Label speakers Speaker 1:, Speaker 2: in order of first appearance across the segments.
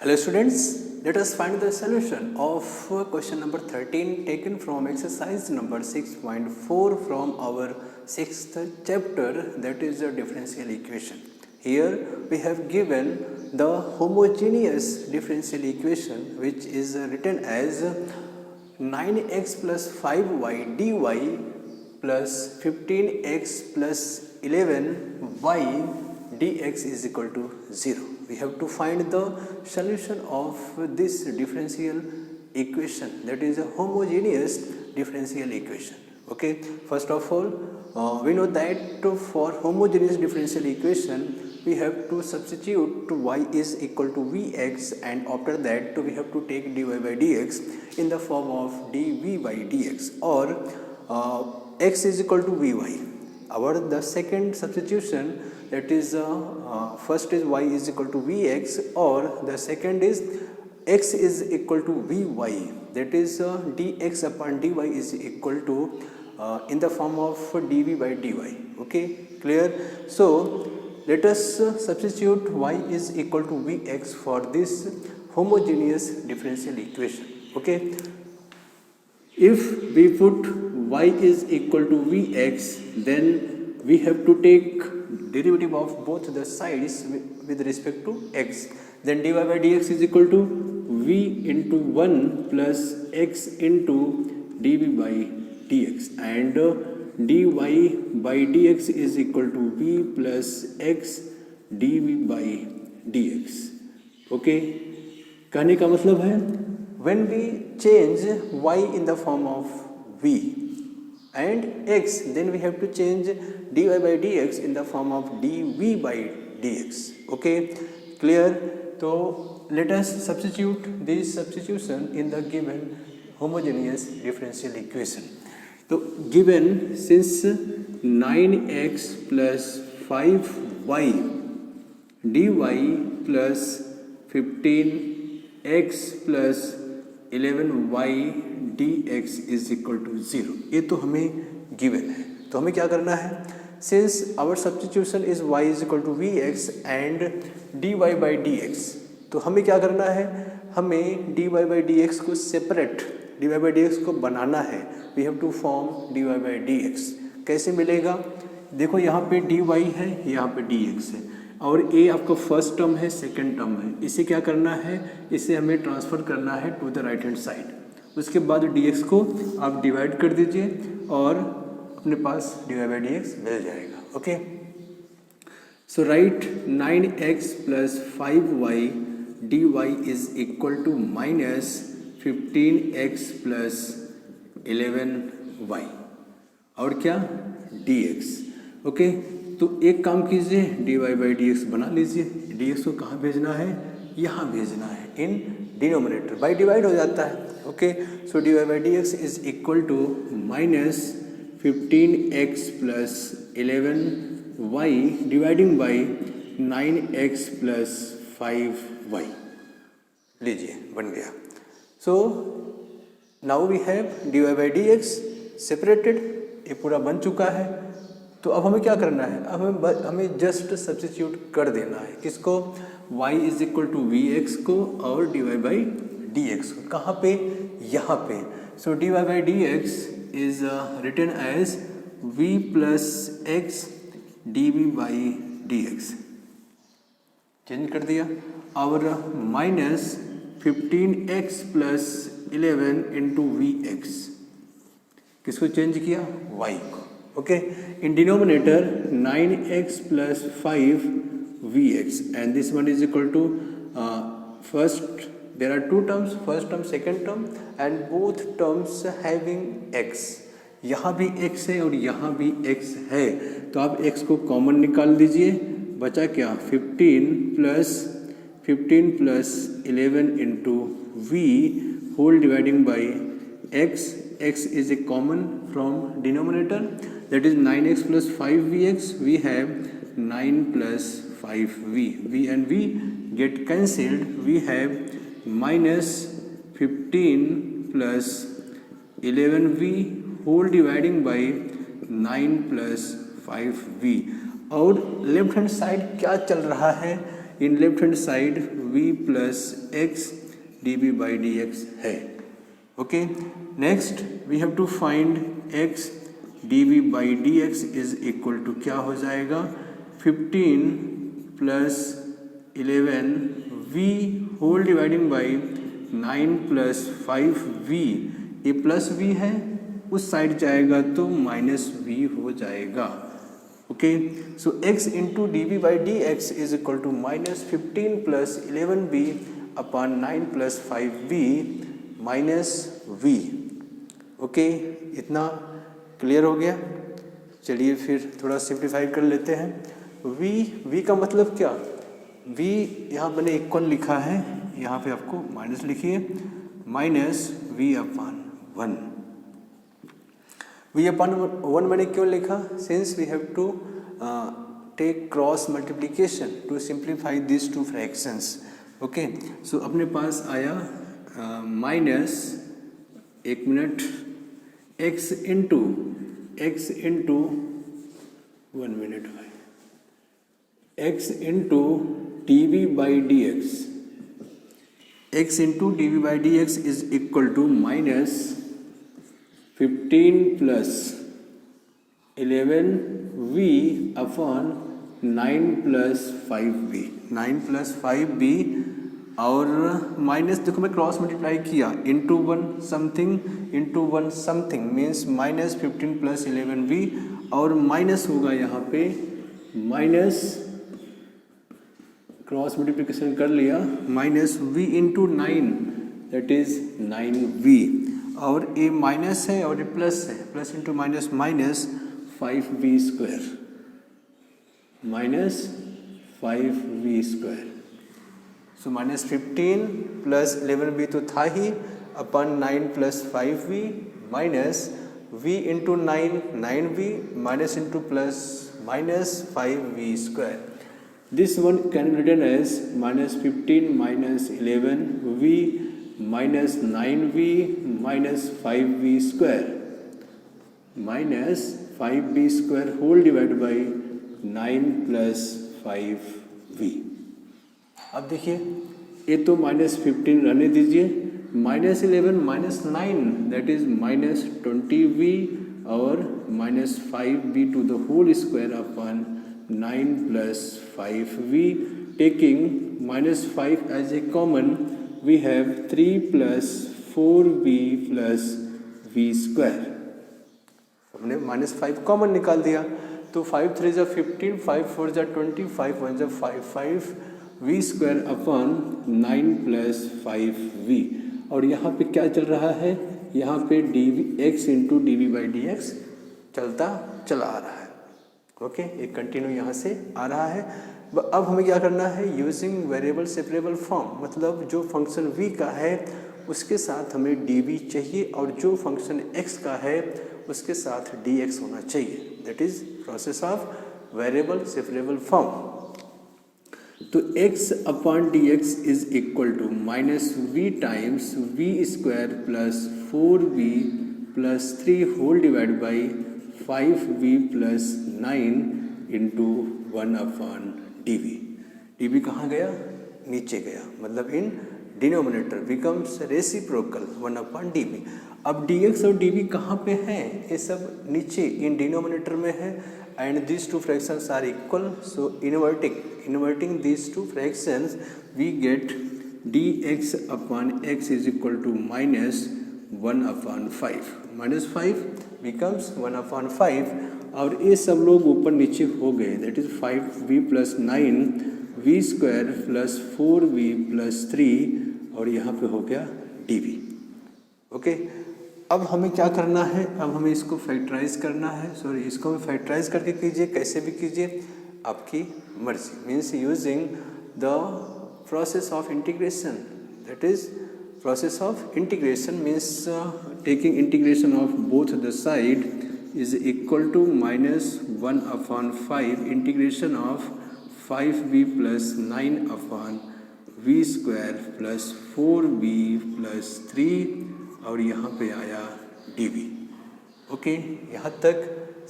Speaker 1: Hello students, let us find the solution of question number 13 taken from exercise number 6.4 from our 6th chapter, that is the differential equation. Here we have given the homogeneous differential equation which is written as 9x plus 5y dy plus 15x plus 11y dx is equal to 0. We have to find the solution of this differential equation, that is a homogeneous differential equation. Okay, first of all, we know that for homogeneous differential equation we have to substitute y is equal to vx, and after that we have to take dy by dx in the form of dv by dx, or x is equal to vy. The second substitution, that is first is y is equal to vx, or the second is x is equal to vy, that is dx upon dy is equal to in the form of dv by dy. Okay, clear? So let us substitute y is equal to vx for this homogeneous differential equation. Okay, if we put y is equal to vx, then we have to take derivative of both the sides with respect to x. Then dy by dx is equal to v into 1 plus x into dv by dx, and dy by dx is equal to v plus x dv by dx. Okay, कहने का मतलब है when we change y in the form of v and x, then we have to change dy by dx in the form of dv by dx. Okay, clear? So let us substitute this substitution in the given homogeneous differential equation. So given, since 9x plus 5y dy plus 15x plus 11y dx is equal to 0, ये तो हमें given है. तो हमें क्या करना है? Since our substitution is y is equal to vx and dy by dx, तो हमें क्या करना है? हमें dy by dx को separate, dy by dx को बनाना है. We have to form dy by dx. कैसे मिलेगा? देखो यहाँ पे dy है, यहाँ पे dx है, और a आपका फर्स्ट टर्म है, सेकंड टर्म है. इसे क्या करना है? इसे हमें ट्रांसफ़र करना है to the right hand side. उसके बाद dx को आप डिवाइड कर दीजिए और अपने पास dy by dx मिल जाएगा. Okay, so write 9x plus 5y dy is equal to minus 15x plus 11y, और क्या? dx. ओके, तो एक काम कीजिए, dy by dx बना लीजिए. dx को कहाँ भेजना है? यहाँ भेजना है, इन डिनोमिनेटर. बाई डिवाइड हो जाता है. Okay, so dy by dx is equal to minus 15x plus 11y dividing by 9x plus 5y. लीजिए, बन गया. So now we have dy by dx separated. ये पूरा बन चुका है. तो अब हमें क्या करना है? अब हमें जस्ट सब्स्टिट्यूट कर देना है. किसको? y is equal to v x को और dy by dx को. कहाँ पे? यहाँ पे. सो dy by dx is written as v plus x dv by dx. Change कर दिया. और minus 15x plus 11 into v x. किसको चेंज किया? y को. Okay, in denominator 9x plus 5vx, and this one is equal to first there are two terms, first term, second term, and both terms having x. यहाँ भी x है और यहाँ भी x है, तो आप x को कॉमन निकाल दीजिए. बचा क्या? 15 plus 11 into v whole dividing by x. x is a common from denominator, that is 9x plus 5vx. We have 9 plus 5v. v and v get cancelled. We have minus 15 plus 11v whole dividing by 9 plus 5v. और left hand side क्या चल रहा है? In left hand side v plus x dv by dx है. Okay, next we have to find x dv by dx is equal to क्या हो जाएगा 15 plus 11 v whole dividing by 9 plus 5v. ये plus v है, उस side जाएगा तो minus v हो जाएगा. Okay, so x into d v by d x is equal to minus 15 plus 11b upon 9 plus 5b minus v. Okay, इतना clear हो गया. चलिए फिर थोड़ा सिंप्लीफाई कर लेते हैं. v का मतलब क्या, v यहाँ मैंने इक्वल लिखा है, यहाँ पे आपको माइनस लिखिए, minus v upon 1. v upon 1 मैंने क्यों लिखा, since we have to take cross multiplication to simplify this two fractions. Okay, so अपने पास आया माइनस, एक मिनट, x इंटू 1 मिनट भाई, x into d v by d x, x into d v by d x is equal to minus 15 plus 11v upon 9 plus 5b. 9 plus 5b और minus, देखो मैं cross multiply किया, into 1 something means minus 15 plus 11v और minus होगा यहाँ पे minus, cross multiplication कर लिया, minus v into 9 that is 9v और ये माइनस है और ये प्लस है, plus into minus minus 5v square, minus 5v square. So minus 15 plus 11v तो था ही upon 9 plus 5v minus v into 9v minus into plus minus 5v square. This one can be written as minus 15 minus 11v minus 9v minus 5v square, minus 5v square whole divide by 9 plus 5v. अब देखिए, ये तो minus 15 रहने दीजिए, minus 11 minus 9 that is minus 20v और minus 5v to the whole square upon 9 plus 5v. Taking minus 5 as a common, we have 3 plus 4v plus v square. हमने minus 5 common निकाल दिया तो 5 3 जा 15, 5 4 जा 20, 5 1 जा 5 v square upon 9 plus 5v. और यहाँ पे क्या चल रहा है, यहाँ पे x into d v by d x चलता चला आ रहा है. ओके, एक कंटिन्यू यहाँ से आ रहा है. अब हमें क्या करना है, यूजिंग वेरिएबल सेपरेबल फॉर्म, मतलब जो फंक्शन v का है उसके साथ हमें dv चाहिए और जो फंक्शन x का है उसके साथ dx होना चाहिए. That is process of variable separable form. तो x upon dx is equal to minus v times v square plus 4v plus 3 whole divide by 5v plus 9 into 1 upon dv. dv कहाँ गया, नीचे गया, मतलब in denominator becomes reciprocal 1 upon dv. अब dx और dv कहाँ पे हैं, ये सब नीचे इन डिनोमिनेटर में है and this two fractions are equal. So inverting this two fractions we get dx upon x is equal to minus 1 upon 5. Minus 5 becomes 1 upon 5 और ये सब लोग ऊपर नीचे हो गए. That is 5v plus 9v square plus 4v plus 3 और यहाँ पे हो गया dv. ओके, अब हमें क्या करना है, अब हमें इसको फैक्टराइज करना है. सॉरी, इसको हमें फैक्टराइज करके कीजिए, कैसे भी कीजिए, आपकी मर्जी. Means using the process of integration. That is process of integration means taking integration of both the side is equal to minus 1 upon 5 integration of 5v plus 9 upon v square plus 4v plus 3 और यहाँ पे आया dv. Okay, यहाँ तक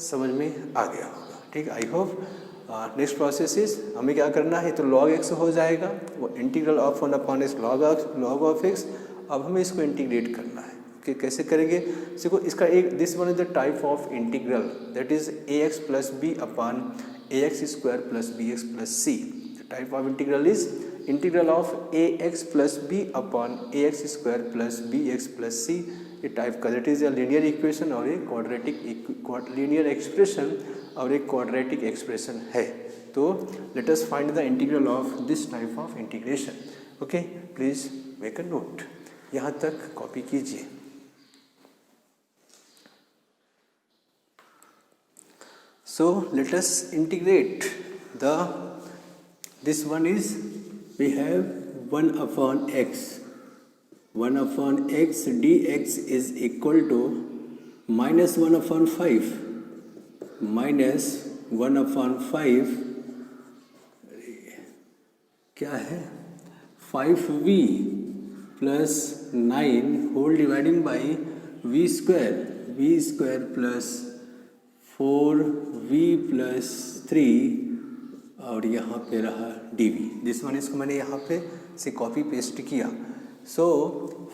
Speaker 1: समझ में आ गया होगा. ठीक, I hope next process is हमें क्या करना है, तो log x हो जाएगा, वो integral of 1 upon x log of x। अब हमें इसको इंटीग्रेट करना है कि कैसे करेंगे। देखो इसका एक this one is the type of integral that is ax plus b upon ax square plus bx plus c। The type of integral is integral of ax plus b upon ax square plus bx plus c। ये type का that is a linear equation और एक quadratic linear expression और एक quadratic expression है। तो let us find the integral of this type of integration. Okay, please make a note, यहाँ तक कॉपी कीजिए। So let us integrate the this one is we have 1 upon x dx is equal to minus 1 upon 5 minus 1 upon 5 क्या है 5v plus 9 whole dividing by v square plus 4v plus 3 और यहाँ पे रहा dv। This one इसको मैंने यहाँ पे से कॉपी पेस्ट किया। So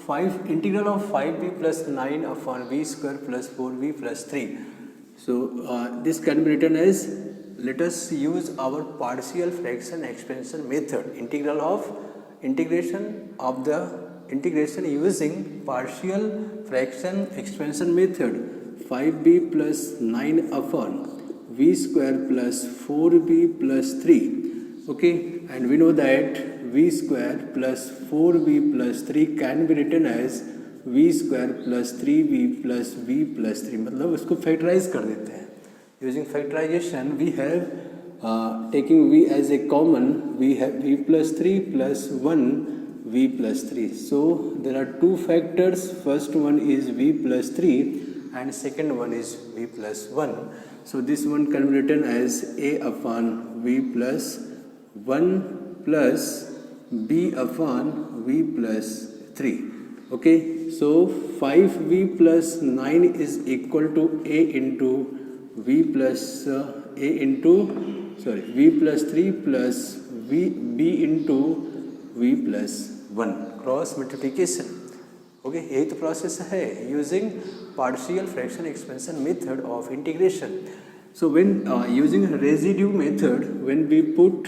Speaker 1: 5 integral of 5v plus 9 upon v square plus 4v plus 3। So this can be written as let us use our partial fraction expansion method, integration of the integration using partial fraction expansion method 5b plus 9 upon v square plus 4b plus 3. Okay, and we know that v square plus 4b plus 3 can be written as v square plus 3b plus v plus 3। मतलब उसको factorise कर देते हैं। Using factorization, we have taking v as a common, we have v plus 3 plus 1 v plus 3. So there are two factors. First one is v plus 3 and second one is v plus 1. So this one can be written as a upon v plus 1 plus b upon v plus 3. Okay, so 5v plus 9 is equal to a into v plus v plus 3 plus b into v plus 1 cross multiplication. Okay, यही तो process है using partial fraction expansion method of integration. So when using residue method when we put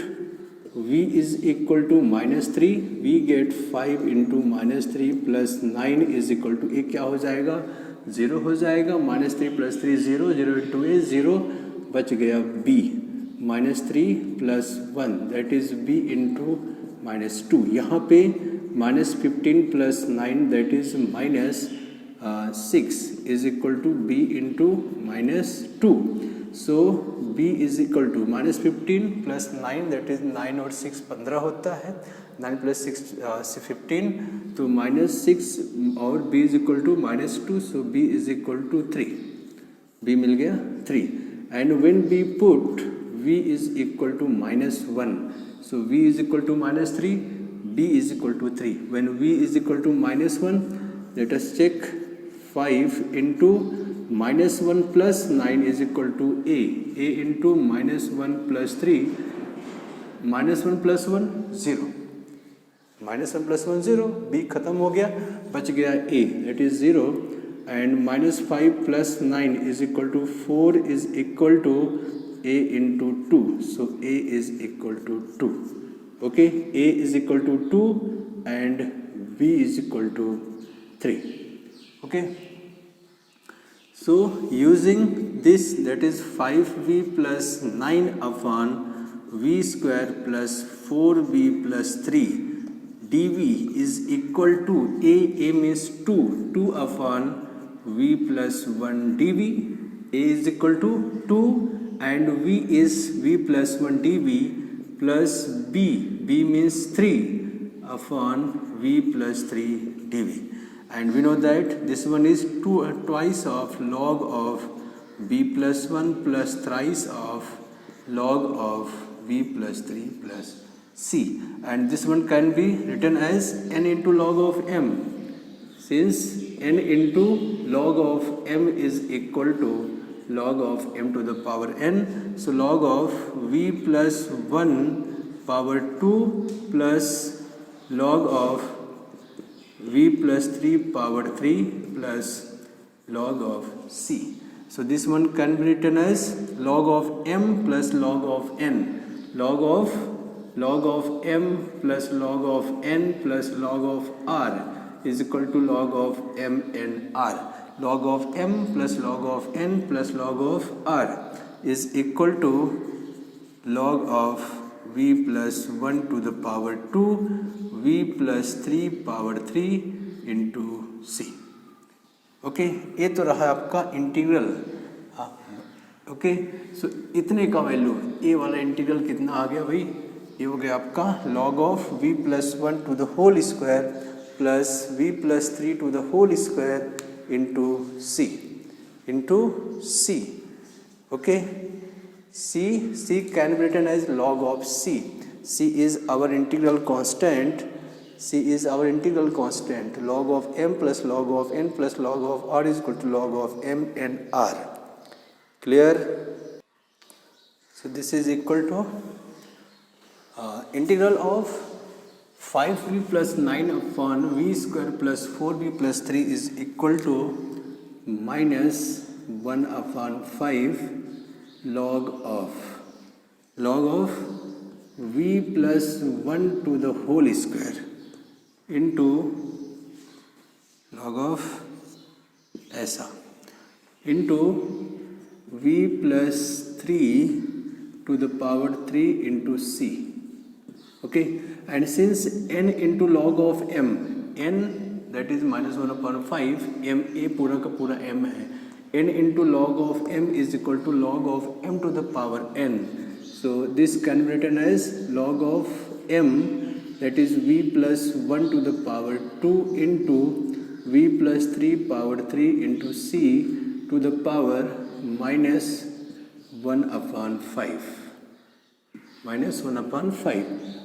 Speaker 1: v is equal to -3 we get 5 into -3 plus 9 is equal to a क्या हो जाएगा 0 हो जाएगा। -3 plus 3 0, 0 into a 0, बच गया b -3 plus 1 that is b into -2। यहाँ पे -15 plus 9 that is -6 is equal to b into -2। So b is equal to -15 plus 9 that is 9 और 6 15 होता है, 9 plus 6 15 तो -6 और b is equal to -2 so b is equal to 3, b मिल गया 3। and when we put v is equal to -1 so v is equal to -3, b is equal to 3। when v is equal to -1 let us check 5 into -1 plus 9 is equal to a into -1 plus 3, -1 plus 1 0, -1 plus 1 0, b खत्म हो गया, बच गया a that is 0। and -5 plus 9 is equal to 4 is equal to a into 2 so a is equal to 2। okay, a is equal to 2 and b is equal to 3। okay, so using this that is 5v plus 9 upon v square plus 4v plus 3 dv is equal to a means 2 upon v plus 1 dv, a is equal to 2 and v is v plus 1 dv plus b means 3 upon v plus 3 dv। and we know that this one is twice of log of b plus 1 plus thrice of log of v plus 3 plus c। and this one can be written as n into log of m, since n into log of m is equal to log of m to the power n. So log of v plus 1 power 2 plus log of v plus 3 power 3 plus log of c. So this one can be written as log of m plus log of n. Log of m plus log of n plus log of r is equal to log of m and r. Log of m plus log of n plus log of r is equal to log of v plus 1 to the power 2 v plus 3 power 3 into c. Okay ये तो रहा आपका integral. Okay so इतने का value ए वाला integral कितना आ गया भाई, ये हो गया आपका log of v plus 1 to the whole square plus v plus 3 to the whole square into c. Okay, c can be written as log of c. c is our integral constant. Log of m plus log of n plus log of r is equal to log of m and r. Clear? So this is equal to integral of 5v plus 9 upon v square plus 4v plus 3 is equal to minus 1 upon 5 log of v plus 1 to the whole square into log of ऐसा into v plus 3 to the power 3 into c. Okay, and since n into log of m, n that is minus 1 upon 5, m a पूरा का पूरा m है, n into log of m is equal to log of m to the power n. So this can be written as log of m, that is v plus 1 to the power 2 into v plus 3 power 3 into c to the power minus 1 upon 5.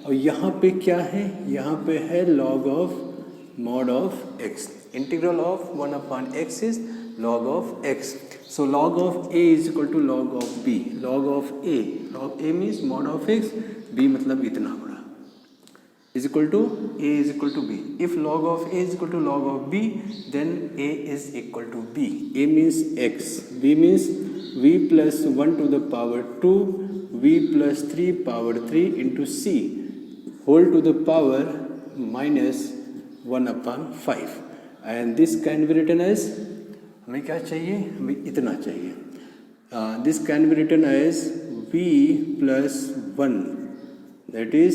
Speaker 1: और यहाँ पे क्या है, यहाँ पे है log of mod of x. Integral of 1 upon x is log of x. So log of a is equal to log of b. Log a means mod of x, b मतलब इतना बड़ा, is equal to a is equal to b. If log of a is equal to log of b, then a is equal to b. A means x, b means v plus 1 to the power 2 v plus 3 power 3 into c whole to the power minus 1 upon 5. And this can be written as, हमें क्या चाहिए, हमें इतना चाहिए. This can be written as v plus 1, that is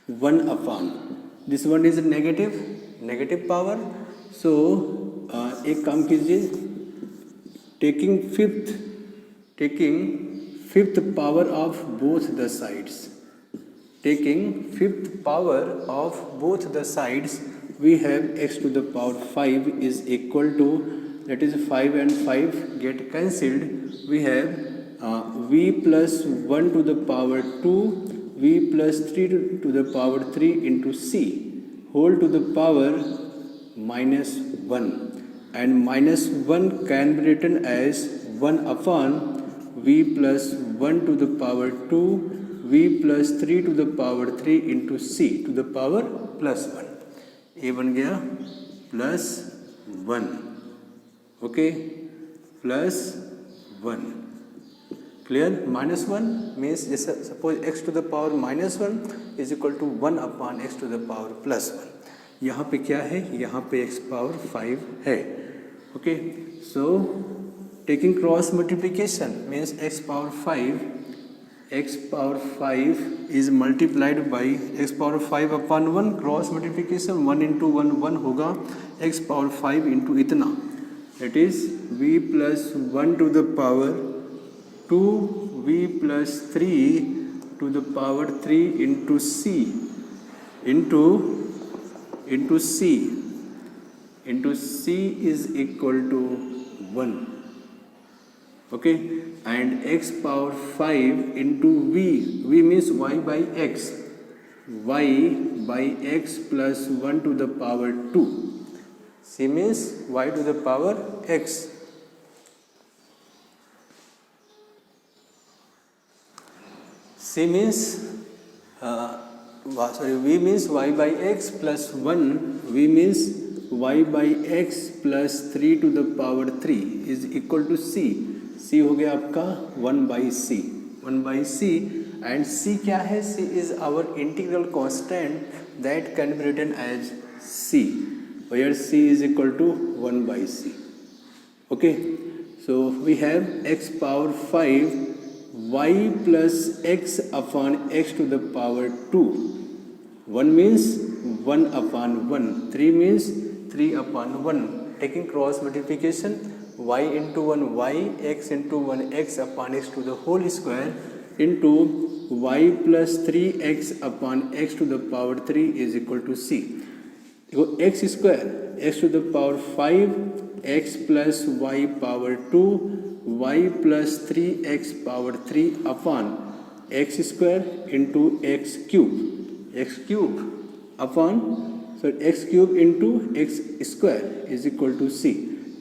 Speaker 1: 1 upon, this one is negative power. So एक काम कीजिए, taking fifth power of both the sides. Taking fifth power of both the sides, we have x to the power 5 is equal to, that is 5 and 5 get cancelled. We have v plus 1 to the power 2 v plus 3 to the power 3 into c whole to the power minus 1. And minus 1 can be written as 1 upon v plus 1 to the power 2 v plus 3 to the power 3 into c to the power plus 1. ये बन गया plus 1. Okay, plus 1. Clear? Minus 1 means suppose x to the power minus 1 is equal to 1 upon x to the power plus 1. यहाँ पे क्या है, यहाँ पे x power 5 है. Okay, so taking cross multiplication means x power 5 is multiplied by x power 5 upon 1. Cross multiplication 1 into 1 होगा, x power 5 into इतना, that is v plus 1 to the power 2 v plus 3 to the power 3 into c into c is equal to 1. Okay, and x power 5 into v means y by x plus 1 to the power 2. C means y to the power x C means V means y by x plus 1, V means y by x plus 3 to the power 3 is equal to C. C हो गया आपका 1 by C, 1 by C, and C क्या है? C is our integral constant that can be written as C, where C is equal to 1 by C. Okay, so we have x power 5 y plus x upon x to the power 2. 1 means 1 upon 1, 3 means 3 upon 1. Taking cross multiplication, y into 1 y, x into 1 x upon x to the whole square into y plus 3x upon x to the power 3 is equal to C. X square, x to the power 5, x plus y power 2, y plus 3x power 3 upon x square into x cube upon, so x cube into x square is equal to C.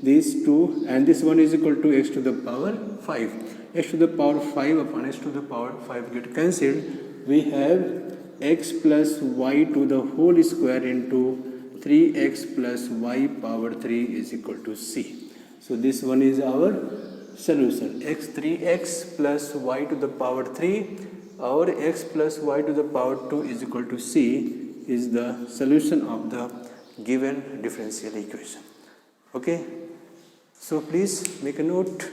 Speaker 1: These two, and this one is equal to x to the power 5. X to the power 5 upon x to the power 5 get cancelled. We have x plus y to the whole square into 3x plus y power 3 is equal to C. So this one is our solution. X 3x plus y to the power 3 or x plus y to the power 2 is equal to C is the solution of the given differential equation. Okay, so please make a note.